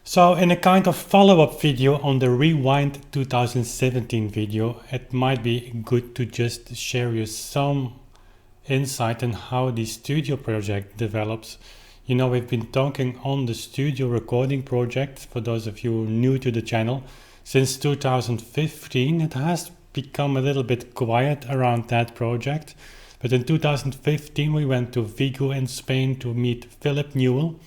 So in a kind of follow-up video on the Rewind 2017 video, it might be good to just share you some insight on how the studio project develops. You know, we've been talking on the studio recording project, for those of you new to the channel, since 2015. It has become a little bit quiet around that project. But in 2015 we went to Vigo in Spain to meet Philip Newell,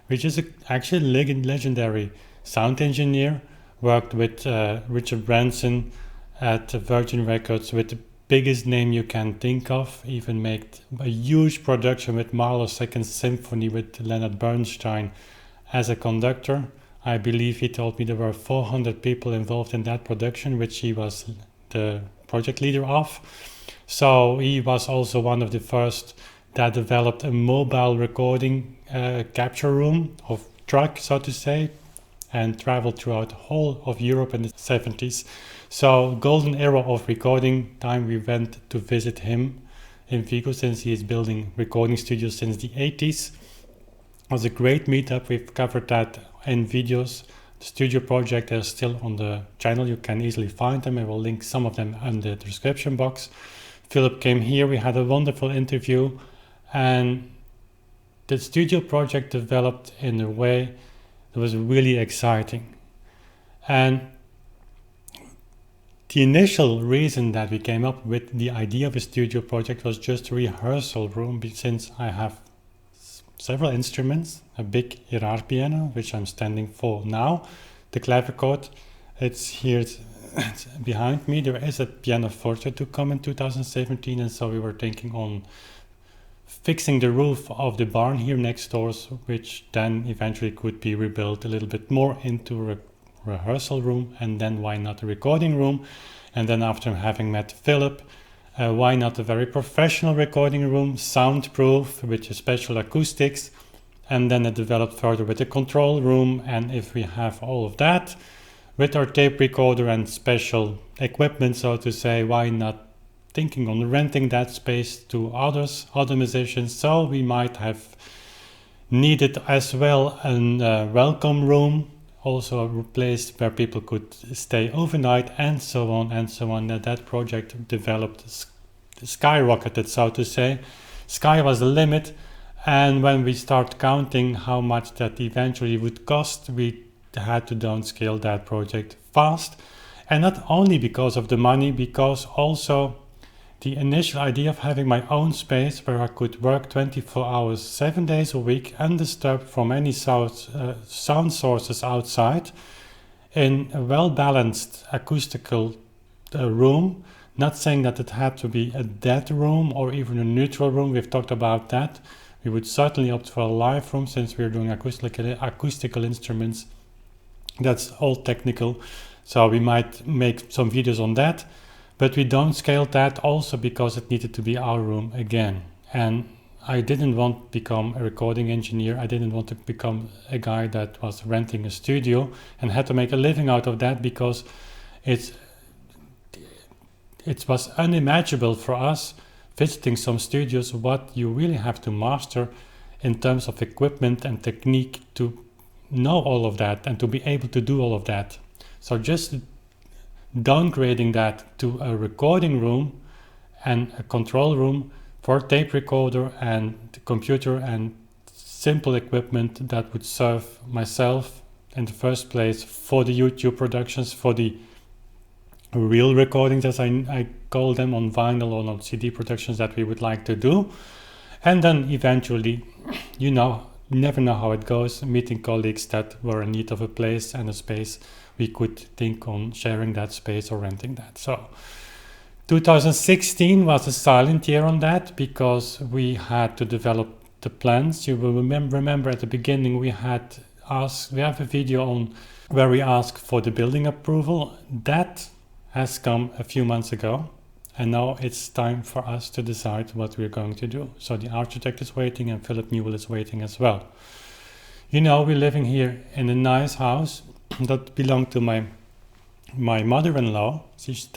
which is actually legendary sound engineer, worked with Richard Brandson at Virgin Records, with the biggest name you can think of, even made a huge production with Mahler's Second Symphony with Leonard Bernstein as a conductor. I believe he told me there were 400 people involved in that production, which he was the project leader of. So he was also one of the first that developed a mobile recording capture room of truck, so to say, and traveled throughout the whole of Europe in the 70s. So golden era of recording time. We went to visit him in Vigo, since he is building recording studios since the 80s. It was a great meetup. We've covered that in videos. The studio project is still on the channel. You can easily find them. I will link some of them in the description box. Philip came here. We had a wonderful interview, and the studio project developed in a way that was really exciting. And the initial reason that we came up with the idea of a studio project was just a rehearsal room, since I have several instruments, a big Girard piano, which I'm standing for now, the clavichord, it's here, it's behind me. There is a pianoforte to come in 2017, and so we were thinking on fixing the roof of the barn here next door, which then eventually could be rebuilt a little bit more into a rehearsal room, and then why not a recording room? And then after having met Philip, why not a very professional recording room, soundproof, with special acoustics? And then it developed further with a control room, and if we have all of that with our tape recorder and special equipment, so to say, why not thinking on renting that space to other musicians? So we might have needed as well a welcome room, also a place where people could stay overnight, and so on and so on. That project developed, skyrocketed, so to say. Sky was the limit, and when we start counting how much that eventually would cost, we had to downscale that project fast. And not only because of the money, because also the initial idea of having my own space where I could work 24 hours, 7 days a week, undisturbed from any sound sources outside, in a well-balanced acoustical room. Not saying that it had to be a dead room or even a neutral room. We've talked about that. We would certainly opt for a live room, since we're doing acoustical instruments. That's all technical, so we might make some videos on that. But we downscaled that also because it needed to be our room again. And I didn't want to become a recording engineer. I didn't want to become a guy that was renting a studio and had to make a living out of that, because it was unimaginable for us visiting some studios what you really have to master in terms of equipment and technique to know all of that and to be able to do all of that. So just downgrading that to a recording room and a control room for tape recorder and computer and simple equipment that would serve myself in the first place for the YouTube productions, for the real recordings, as I call them, on vinyl or on CD productions that we would like to do. And then eventually, you never know how it goes, meeting colleagues that were in need of a place and a space, we could think on sharing that space or renting that. So 2016 was a silent year on that, because we had to develop the plans. You will remember at the beginning we have a video on where we asked for the building approval. That has come a few months ago, and now it's time for us to decide what we're going to do. So the architect is waiting, and Philip Newell is waiting as well. We're living here in a nice house that belonged to my mother-in-law. She's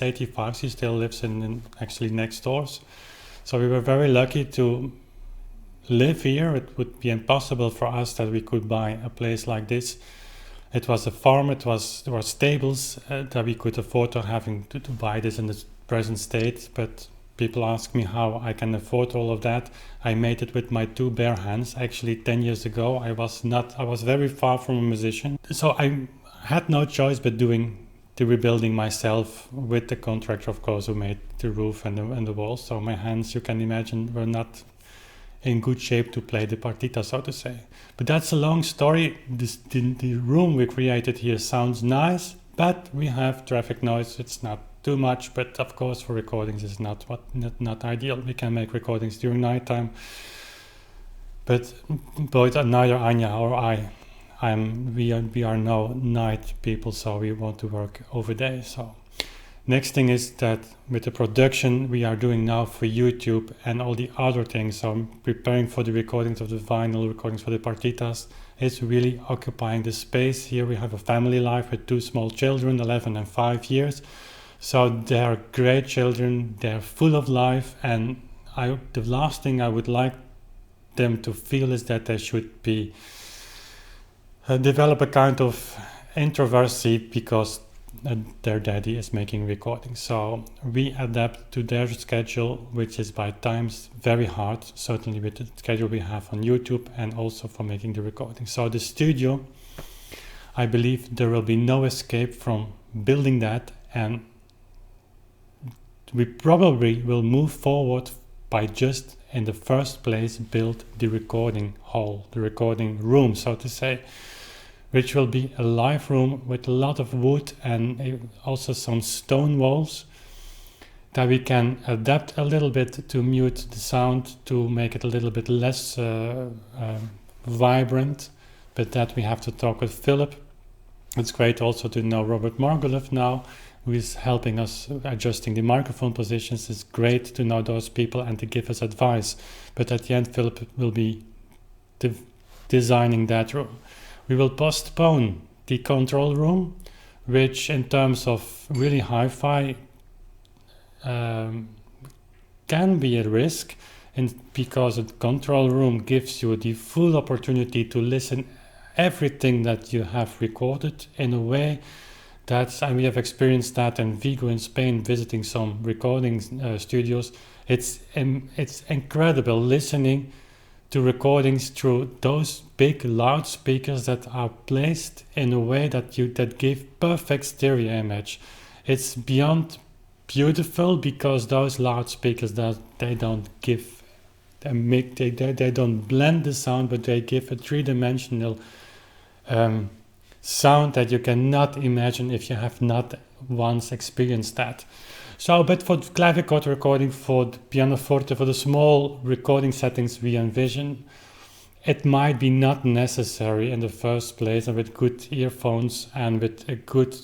85. She still lives in actually next doors. So we were very lucky to live here. It would be impossible for us that we could buy a place like this It was a farm, there were stables that we could afford to having to buy this in its present state, but people ask me how I can afford all of that. I made it with my 2 bare hands. Actually, 10 years ago, I was very far from a musician. So I had no choice but doing the rebuilding myself with the contractor, of course, who made the roof and the walls. So my hands, you can imagine, were not in good shape to play the partita, so to say. But that's a long story. The room we created here sounds nice, but we have traffic noise. It's not too much, but of course for recordings it's not ideal. We can make recordings during nighttime, but both neither Anja or we are no night people, so we want to work over day. So next thing is that with the production we are doing now for YouTube and all the other things, so I'm preparing for the recordings of the vinyl, recordings for the partitas. It's really occupying the space. Here we have a family life with 2 small children, 11 and 5 years. So they're great children, they're full of life, and the last thing I would like them to feel is that they should be develop a kind of introversy because their daddy is making recordings. So we adapt to their schedule, which is by times very hard, certainly with the schedule we have on YouTube and also for making the recording. So the studio, I believe there will be no escape from building that, and we probably will move forward by just in the first place build the recording hall, the recording room, so to say, which will be a live room with a lot of wood and also some stone walls that we can adapt a little bit to mute the sound, to make it a little bit less vibrant, but that we have to talk with Philip. It's great also to know Robert Margouleff now, who is helping us adjusting the microphone positions. It's great to know those people and to give us advice. But at the end, Philip will be designing that room. We will postpone the control room, which in terms of really hi-fi can be a risk, because the control room gives you the full opportunity to listen everything that you have recorded in a way that, and we have experienced that in Vigo in Spain, visiting some recording studios. It's incredible listening to recordings through those big loudspeakers that are placed in a way that give perfect stereo image. It's beyond beautiful because those loudspeakers they don't give they don't blend the sound, but they give a three-dimensional sound that you cannot imagine if you have not once experienced that. So, but for clavichord recording, for the pianoforte, for the small recording settings we envision, it might be not necessary in the first place, and with good earphones and with a good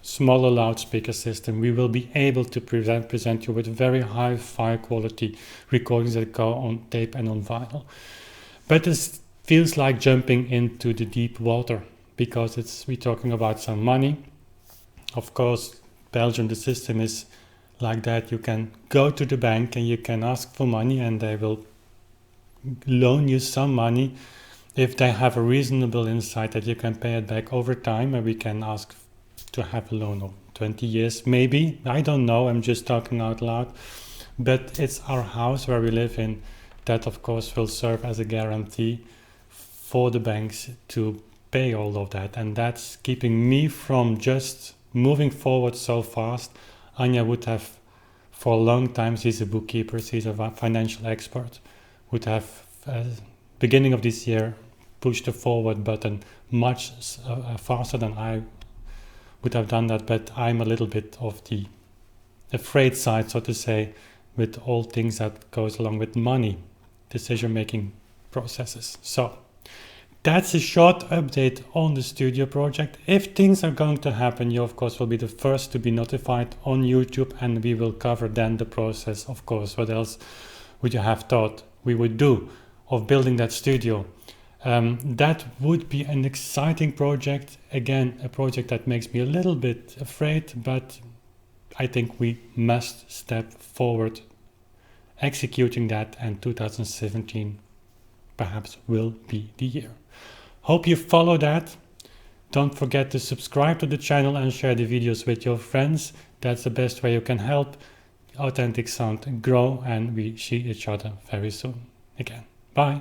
smaller loudspeaker system, we will be able to present you with very high quality recordings that go on tape and on vinyl. But this feels like jumping into the deep water, because we're talking about some money. Of course, Belgium, the system is like that. You can go to the bank and you can ask for money, and they will loan you some money if they have a reasonable insight that you can pay it back over time. And we can ask to have a loan of 20 years, maybe. I don't know, I'm just talking out loud. But it's our house where we live in that, of course, will serve as a guarantee for the banks to pay all of that. And that's keeping me from just moving forward so fast. Anja would have, for a long time, she's a bookkeeper, she's a financial expert, would have, beginning of this year, pushed the forward button much faster than I would have done that. But I'm a little bit of the afraid side, so to say, with all things that goes along with money, decision-making processes. So that's a short update on the studio project. If things are going to happen, you of course will be the first to be notified on YouTube, and we will cover then the process, of course. What else would you have thought we would do of building that studio? That would be an exciting project. Again, a project that makes me a little bit afraid, but I think we must step forward executing that, and 2017 perhaps will be the year. Hope you follow that. Don't forget to subscribe to the channel and share the videos with your friends. That's the best way you can help Authentic Sound grow, and we see each other very soon again. Bye.